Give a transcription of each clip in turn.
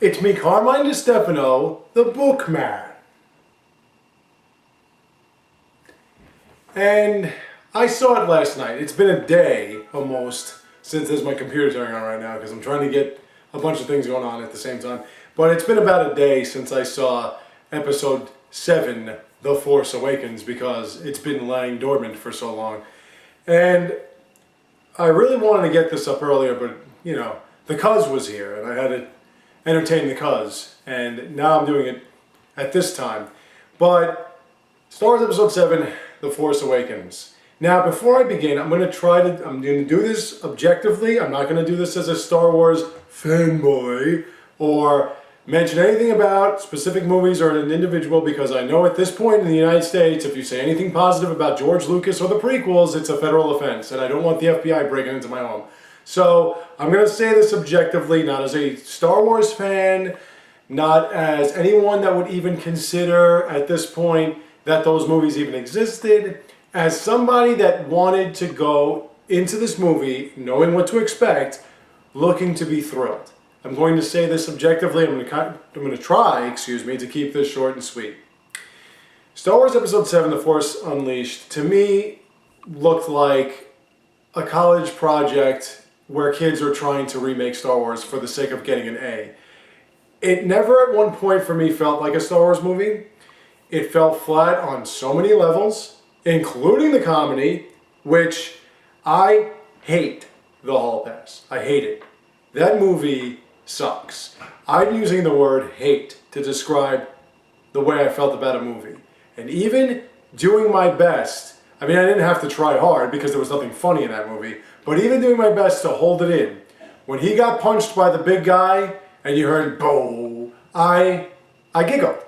It's me, Carmine DiStefano, the Bookman. And I saw it last night. It's been a day, almost, since there's my computer turning on right now, because I'm trying to get a bunch of things going on at the same time. But it's been about a day since I saw Episode VII, The Force Awakens, because it's been lying dormant for so long. And I really wanted to get this up earlier, but, you know, the cuz was here, and I had to entertain the cuz, and now I'm doing it at this time. But Star Wars Episode VII, The Force Awakens. Now, before I begin, I'm going to do this objectively. I'm not going to do this as a Star Wars fanboy or mention anything about specific movies or an individual, because I know at this point in the United States, if you say anything positive about George Lucas or the prequels, it's a federal offense, and I don't want the FBI breaking into my home. So I'm going to say this objectively, not as a Star Wars fan, not as anyone that would even consider at this point that those movies even existed, as somebody that wanted to go into this movie knowing what to expect, looking to be thrilled. I'm going to say this objectively. I'm going to try, to keep this short and sweet. Star Wars Episode VII, The Force Unleashed, to me, looked like a college project where kids are trying to remake Star Wars for the sake of getting an A. It never at one point for me felt like a Star Wars movie. It felt flat on so many levels, including the comedy, which I hate the Hall Pass. I hate it. That movie sucks. I'm using the word hate to describe the way I felt about a movie. And even doing my best, I mean, I didn't have to try hard because there was nothing funny in that movie, but even doing my best to hold it in, when he got punched by the big guy and you heard "Bo," I giggled.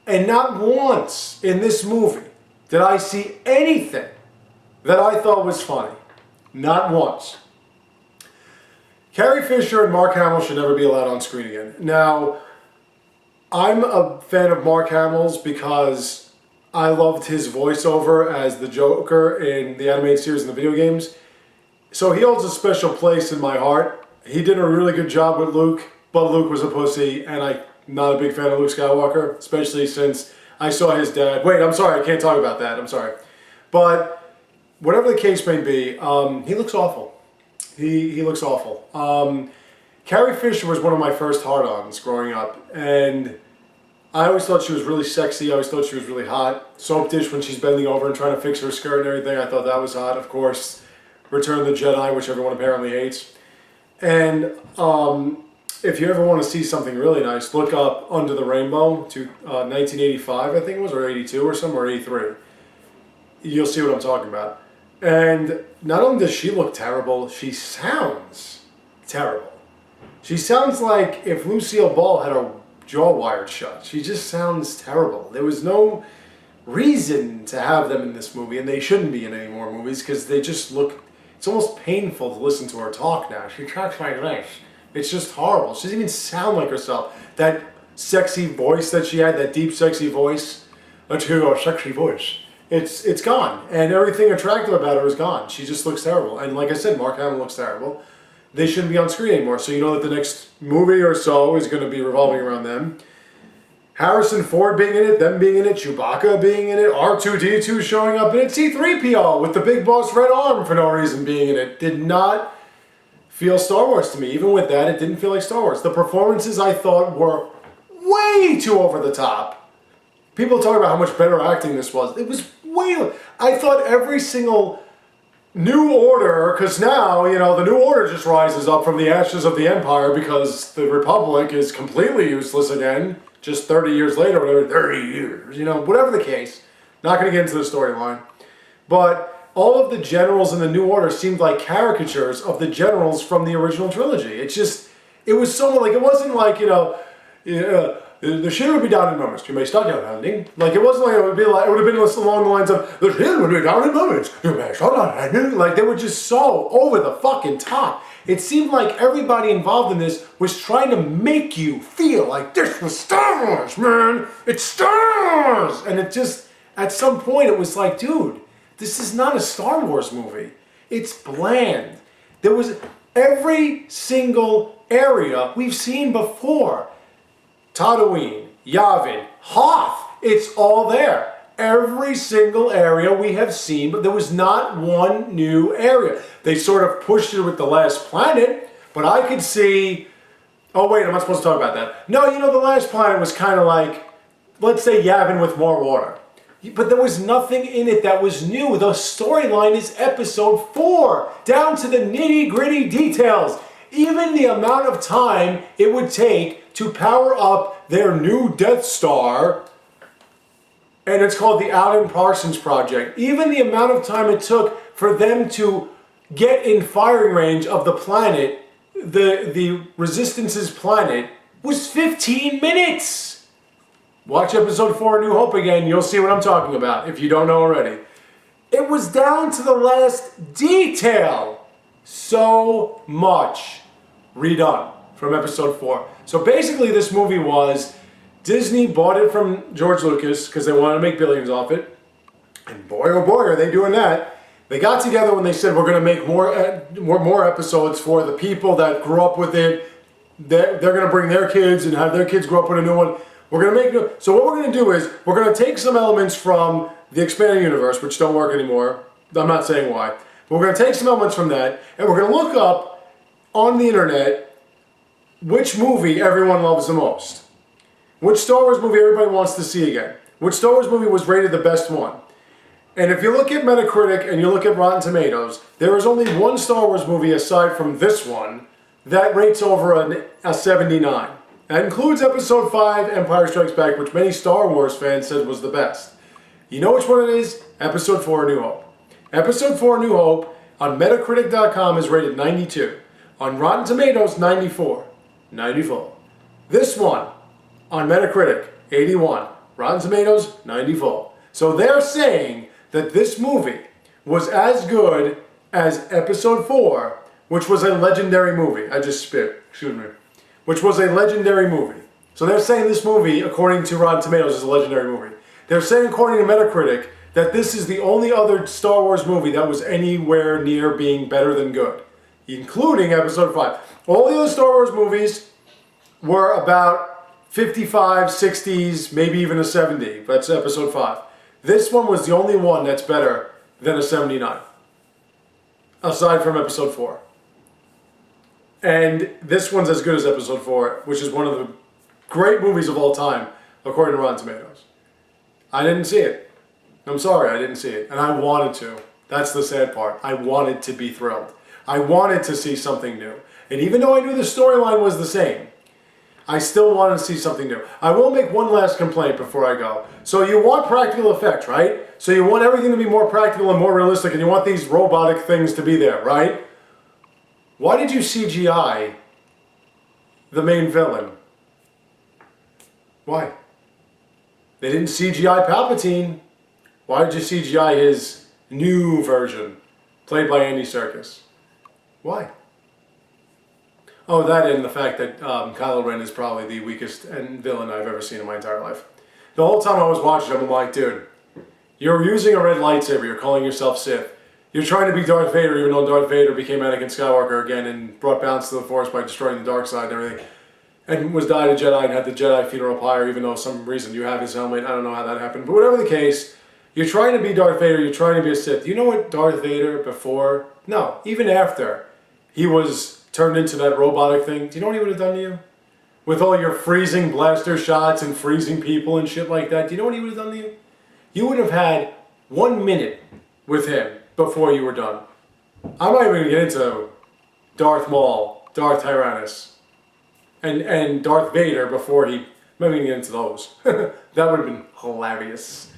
And not once in this movie did I see anything that I thought was funny. Not once. Carrie Fisher and Mark Hamill should never be allowed on screen again. Now, I'm a fan of Mark Hamill's because I loved his voiceover as the Joker in the animated series and the video games. So he holds a special place in my heart. He did a really good job with Luke, but Luke was a pussy, and I'm not a big fan of Luke Skywalker, especially since I saw his dad. Wait, I'm sorry, I can't talk about that. I'm sorry. But whatever the case may be, he looks awful. He looks awful. Carrie Fisher was one of my first hard-ons growing up, and I always thought she was really sexy. I always thought she was really hot. Soap dish when she's bending over and trying to fix her skirt and everything. I thought that was hot. Of course, Return of the Jedi, which everyone apparently hates. And if you ever want to see something really nice, look up Under the Rainbow to 1985, I think it was, or 82 or something, or 83. You'll see what I'm talking about. And not only does she look terrible, she sounds terrible. She sounds like if Lucille Ball had her jaw wired shut. She just sounds terrible. There was no reason to have them in this movie, and they shouldn't be in any more movies because they just look, it's almost painful to listen to her talk now. She talks like this. It's just horrible. She doesn't even sound like herself. That sexy voice that she had, that deep sexy voice, let's hear her sexy voice. It's gone, and everything attractive about her is gone. She just looks terrible. And like I said, Mark Hamill looks terrible. They shouldn't be on screen anymore, so you know that the next movie or so is going to be revolving around them. Harrison Ford being in it, them being in it, Chewbacca being in it, R2-D2 showing up in it, C-3PO with the big boss red arm for no reason being in it. Did not feel Star Wars to me. Even with that, it didn't feel like Star Wars. The performances I thought were way too over the top. People talk about how much better acting this was. It was way... I thought every single New Order, because now, you know, the New Order just rises up from the ashes of the Empire because the Republic is completely useless again, just 30 years later, whatever, 30 years, you know, whatever the case. Not going to get into the storyline. But all of the generals in the New Order seemed like caricatures of the generals from the original trilogy. It was so, like, it wasn't like, you know... the ship would be down in moments. You may start your landing. Like, it wasn't like it would be like, it would have been along the lines of, the ship would be down in moments. You may start your landing. Like, they were just so over the fucking top. It seemed like everybody involved in this was trying to make you feel like this was Star Wars, man. It's Star Wars. And it just, at some point, it was like, dude, this is not a Star Wars movie. It's bland. There was every single area we've seen before. Tatooine, Yavin, Hoth, it's all there. Every single area we have seen, but there was not one new area. They sort of pushed it with The Last Planet, but I could see... Oh wait, I'm not supposed to talk about that. No, The Last Planet was kind of like, let's say Yavin with more water. But there was nothing in it that was new. The storyline is episode 4, down to the nitty-gritty details. Even the amount of time it would take to power up their new Death Star, and it's called the Alan Parsons Project. Even the amount of time it took for them to get in firing range of the planet, the Resistance's planet, was 15 minutes. Watch episode 4 of New Hope again, you'll see what I'm talking about, if you don't know already. It was down to the last detail. So much redone from episode 4. So basically this movie was, Disney bought it from George Lucas because they wanted to make billions off it. And boy oh boy are they doing that. They got together when they said we're going to make more episodes for the people that grew up with it. They're going to bring their kids and have their kids grow up with a new one. We're going to make so what we're going to do is we're going to take some elements from the expanded universe, which don't work anymore. I'm not saying why. But we're going to take some elements from that, and we're going to look up on the internet which movie everyone loves the most. Which Star Wars movie everybody wants to see again. Which Star Wars movie was rated the best one. And if you look at Metacritic and you look at Rotten Tomatoes, there is only one Star Wars movie aside from this one that rates over a 79. That includes Episode 5, Empire Strikes Back, which many Star Wars fans said was the best. You know which one it is? Episode 4, A New Hope. Episode 4, A New Hope, on Metacritic.com is rated 92. On Rotten Tomatoes, 94. 94. This one, on Metacritic, 81. Rotten Tomatoes, 94. So they're saying that this movie was as good as Episode 4, which was a legendary movie. I just spit, excuse me. Which was a legendary movie. So they're saying this movie, according to Rotten Tomatoes, is a legendary movie. They're saying, according to Metacritic, that this is the only other Star Wars movie that was anywhere near being better than good, including Episode 5. All the other Star Wars movies were about 55, 60s, maybe even a 70. That's Episode 5. This one was the only one that's better than a 79, aside from Episode 4. And this one's as good as Episode 4, which is one of the great movies of all time, according to Rotten Tomatoes. I didn't see it. I'm sorry, I didn't see it. And I wanted to. That's the sad part. I wanted to be thrilled. I wanted to see something new. And even though I knew the storyline was the same, I still wanted to see something new. I will make one last complaint before I go. So you want practical effects, right? So you want everything to be more practical and more realistic, and you want these robotic things to be there, right? Why did you CGI the main villain? Why? They didn't CGI Palpatine. Why did you CGI his new version, played by Andy Serkis? Why? Oh, that and the fact that Kylo Ren is probably the weakest villain I've ever seen in my entire life. The whole time I was watching him, I'm like, dude, you're using a red lightsaber, you're calling yourself Sith. You're trying to be Darth Vader, even though Darth Vader became Anakin Skywalker again and brought balance to the Force by destroying the dark side and everything. And was died a Jedi and had the Jedi funeral pyre, even though some reason you have his helmet. I don't know how that happened. But whatever the case, you're trying to be Darth Vader, you're trying to be a Sith. Do you know what Darth Vader before, no, even after he was turned into that robotic thing, do you know what he would have done to you? With all your freezing blaster shots and freezing people and shit like that, do you know what he would have done to you? You would have had 1 minute with him before you were done. I'm not even going to get into Darth Maul, Darth Tyrannus, and Darth Vader before he... I'm not even going to get into those. That would have been hilarious.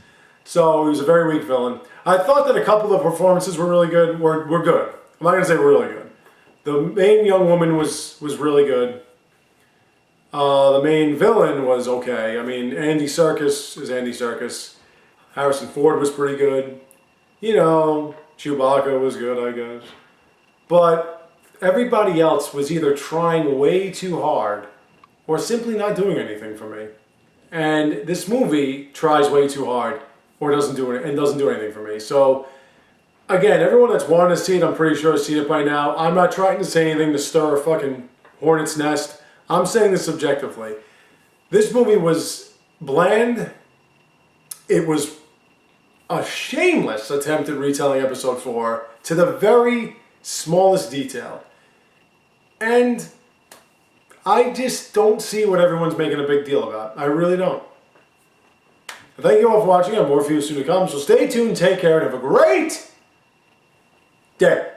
So he was a very weak villain. I thought that a couple of performances were really good. Were good. I'm not going to say really good. The main young woman was really good. The main villain was okay. I mean, Andy Serkis is Andy Serkis. Harrison Ford was pretty good. You know, Chewbacca was good, I guess. But everybody else was either trying way too hard or simply not doing anything for me. And this movie tries way too hard or doesn't do anything for me. So, again, everyone that's wanted to see it, I'm pretty sure has seen it by now. I'm not trying to say anything to stir a fucking hornet's nest. I'm saying this subjectively. This movie was bland. It was a shameless attempt at retelling episode 4 to the very smallest detail. And I just don't see what everyone's making a big deal about. I really don't. Thank you all for watching. I have more for you soon to come. So stay tuned, take care, and have a great day.